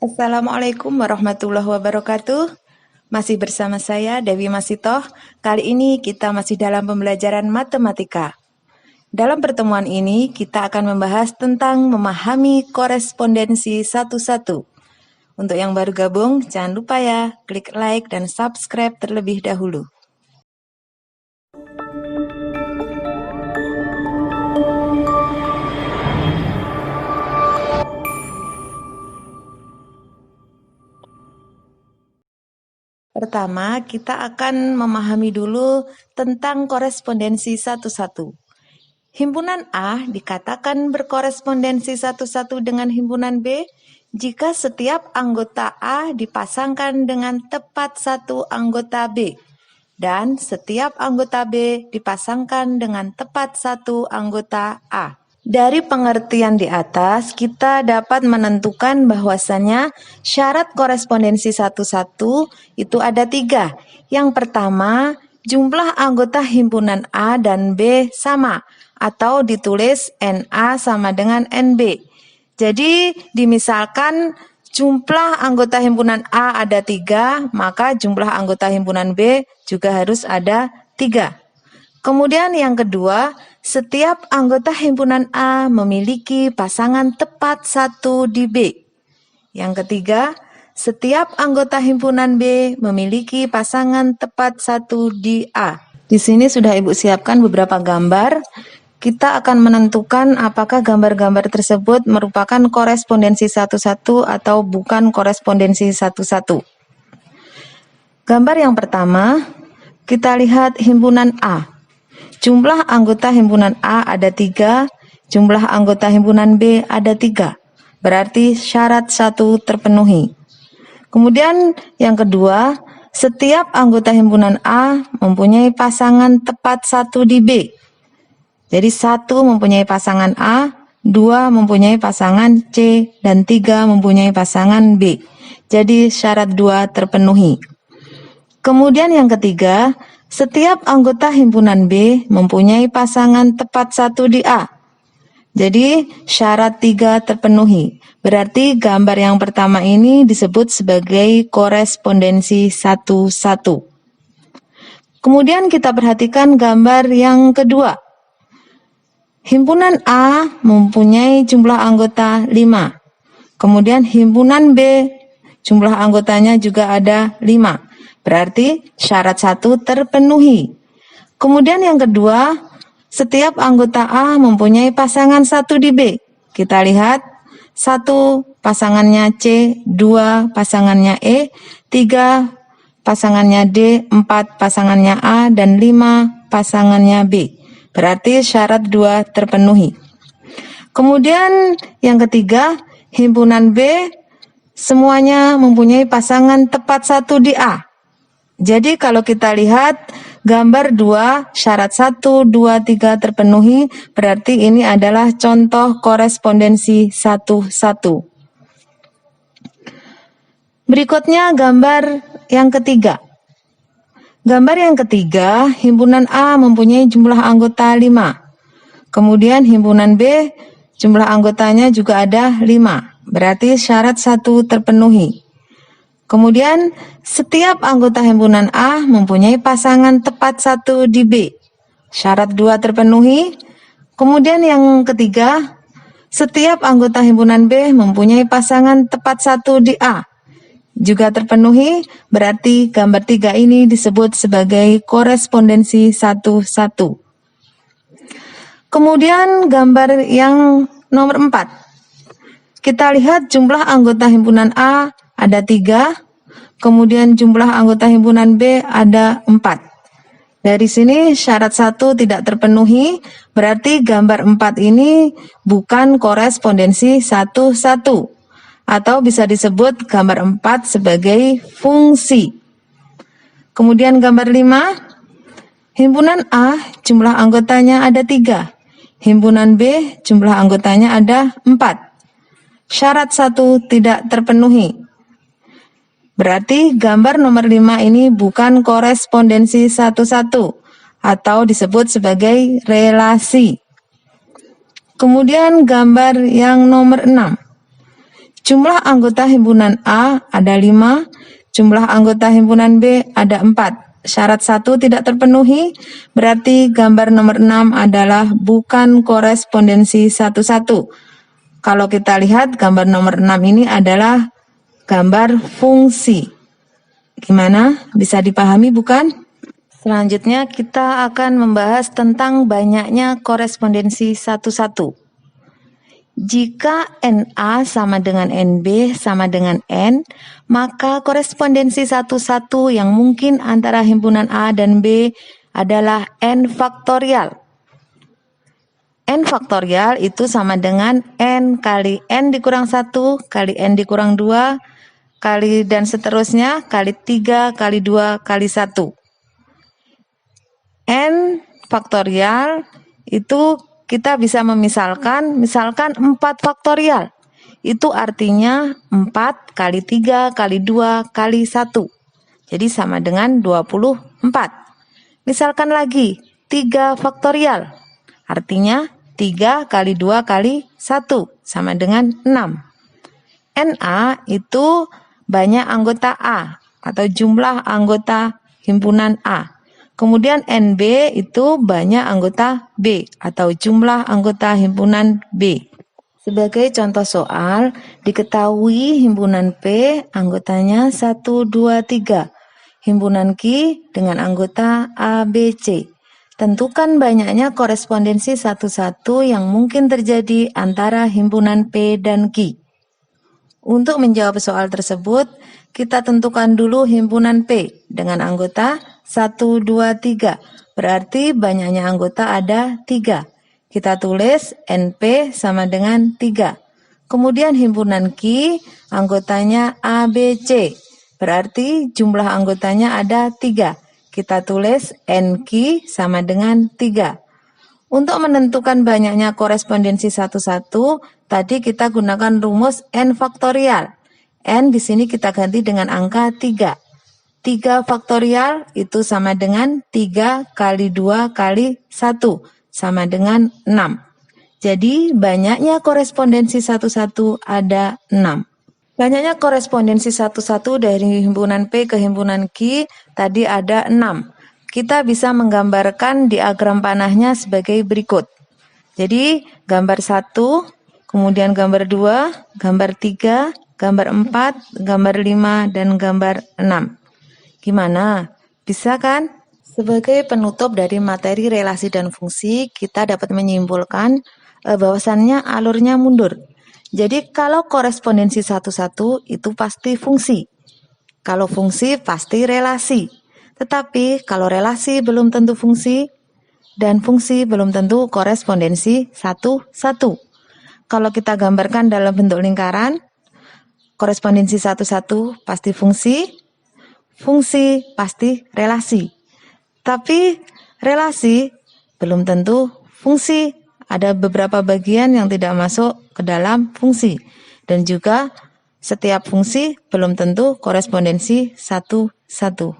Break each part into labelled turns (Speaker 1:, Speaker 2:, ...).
Speaker 1: Assalamualaikum warahmatullahi wabarakatuh. Masih bersama saya Dewi Masitoh. Kali ini kita masih dalam pembelajaran matematika. Dalam pertemuan ini kita akan membahas tentang memahami korespondensi satu-satu. Untuk yang baru gabung, jangan lupa ya, klik like dan subscribe terlebih dahulu. Pertama, kita akan memahami dulu tentang korespondensi satu-satu. Himpunan A dikatakan berkorespondensi satu-satu dengan himpunan B jika setiap anggota A dipasangkan dengan tepat satu anggota B dan setiap anggota B dipasangkan dengan tepat satu anggota A. Dari pengertian di atas, kita dapat menentukan bahwasannya syarat korespondensi satu-satu itu ada 3. Yang pertama, jumlah anggota himpunan A dan B sama, atau ditulis NA sama dengan NB. Jadi, dimisalkan jumlah anggota himpunan A ada 3, maka jumlah anggota himpunan B juga harus ada 3. Kemudian yang kedua, setiap anggota himpunan A memiliki pasangan tepat satu di B. Yang ketiga, setiap anggota himpunan B memiliki pasangan tepat satu di A. Di sini sudah Ibu siapkan beberapa gambar. Kita akan menentukan apakah gambar-gambar tersebut merupakan korespondensi satu-satu atau bukan korespondensi satu-satu. Gambar yang pertama, kita lihat himpunan A. Jumlah anggota himpunan A ada 3, jumlah anggota himpunan B ada 3. Berarti syarat 1 terpenuhi. Kemudian yang kedua, setiap anggota himpunan A mempunyai pasangan tepat 1 di B. Jadi 1 mempunyai pasangan A, 2 mempunyai pasangan C, dan 3 mempunyai pasangan B. Jadi syarat 2 terpenuhi. Kemudian yang ketiga, setiap anggota himpunan B mempunyai pasangan tepat 1 di A. Jadi syarat 3 terpenuhi. Berarti gambar yang pertama ini disebut sebagai korespondensi satu-satu. Kemudian kita perhatikan gambar yang kedua. Himpunan A mempunyai jumlah anggota 5. Kemudian himpunan B jumlah anggotanya juga ada 5. Berarti syarat 1 terpenuhi. Kemudian yang kedua, setiap anggota A mempunyai pasangan 1 di B. Kita lihat, 1 pasangannya C, 2 pasangannya E, 3 pasangannya D, 4 pasangannya A, dan 5 pasangannya B. Berarti syarat 2 terpenuhi. Kemudian yang ketiga, himpunan B semuanya mempunyai pasangan tepat 1 di A. Jadi kalau kita lihat gambar 2, syarat 1, 2, 3 terpenuhi, berarti ini adalah contoh korespondensi satu-satu. Berikutnya gambar yang ketiga. Gambar yang ketiga, himpunan A mempunyai jumlah anggota 5. Kemudian himpunan B, jumlah anggotanya juga ada 5. Berarti syarat 1 terpenuhi. Kemudian, setiap anggota himpunan A mempunyai pasangan tepat 1 di B. Syarat 2 terpenuhi. Kemudian yang ketiga, setiap anggota himpunan B mempunyai pasangan tepat 1 di A. Juga terpenuhi, berarti gambar 3 ini disebut sebagai korespondensi satu-satu. Kemudian gambar yang nomor 4. Kita lihat jumlah anggota himpunan A ada 3, kemudian jumlah anggota himpunan B ada 4. Dari sini syarat 1 tidak terpenuhi, berarti gambar 4 ini bukan korespondensi satu-satu, atau bisa disebut gambar 4 sebagai fungsi. Kemudian gambar 5, himpunan A jumlah anggotanya ada 3, himpunan B jumlah anggotanya ada 4. Syarat 1 tidak terpenuhi. Berarti gambar nomor 5 ini bukan korespondensi satu-satu atau disebut sebagai relasi. Kemudian gambar yang nomor 6. Jumlah anggota himpunan A ada 5, jumlah anggota himpunan B ada 4. Syarat 1 tidak terpenuhi, berarti gambar nomor 6 adalah bukan korespondensi 11. Kalau kita lihat gambar nomor 6 ini adalah gambar fungsi. Gimana? Bisa dipahami bukan? Selanjutnya kita akan membahas tentang banyaknya korespondensi 11. Jika NA sama dengan NB sama dengan N, maka korespondensi 11 yang mungkin antara himpunan A dan B adalah N faktorial. N faktorial itu sama dengan N kali N dikurang 1 kali N dikurang 2 kali dan seterusnya kali 3 kali 2 kali 1. N faktorial itu kita bisa misalkan 4 faktorial. Itu artinya 4 kali 3 kali 2 kali 1. Jadi sama dengan 24. Misalkan lagi 3 faktorial. Artinya 3 kali 2 kali 1 sama dengan 6. NA itu banyak anggota A atau jumlah anggota himpunan A. Kemudian NB itu banyak anggota B atau jumlah anggota himpunan B. Sebagai contoh soal, diketahui himpunan P anggotanya 1, 2, 3. Himpunan Q dengan anggota A, B, C. Tentukan banyaknya korespondensi 11 yang mungkin terjadi antara himpunan P dan Q. Untuk menjawab soal tersebut, kita tentukan dulu himpunan P dengan anggota 1, 2, 3. Berarti banyaknya anggota ada 3. Kita tulis NP sama dengan 3. Kemudian himpunan Q, anggotanya A, B, C. Berarti jumlah anggotanya ada 3. Kita tulis NQ sama dengan 3. Untuk menentukan banyaknya korespondensi 11, tadi kita gunakan rumus N faktorial. N di sini kita ganti dengan angka 3. 3 faktorial itu sama dengan 3 kali 2 kali 1 sama dengan 6. Jadi banyaknya korespondensi 11 ada 6. Banyaknya korespondensi 11 dari himpunan P ke himpunan Q tadi ada 6. Kita bisa menggambarkan diagram panahnya sebagai berikut. Jadi gambar 1, kemudian gambar 2, gambar 3, gambar 4, gambar 5, dan gambar 6. Gimana? Bisa kan? Sebagai penutup dari materi relasi dan fungsi, kita dapat menyimpulkan bahwasannya alurnya mundur. Jadi kalau korespondensi 11 itu pasti fungsi. Kalau fungsi pasti relasi. Tetapi kalau relasi belum tentu fungsi dan fungsi belum tentu korespondensi 11. Kalau kita gambarkan dalam bentuk lingkaran, korespondensi 11 pasti fungsi, fungsi pasti relasi. Tapi relasi belum tentu fungsi. Ada beberapa bagian yang tidak masuk ke dalam fungsi. Dan juga setiap fungsi belum tentu korespondensi 11.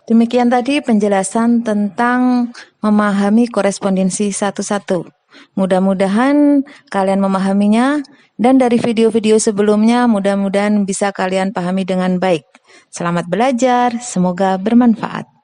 Speaker 1: Demikian tadi penjelasan tentang memahami korespondensi 11. Mudah-mudahan kalian memahaminya dan dari video-video sebelumnya mudah-mudahan bisa kalian pahami dengan baik. Selamat belajar, semoga bermanfaat.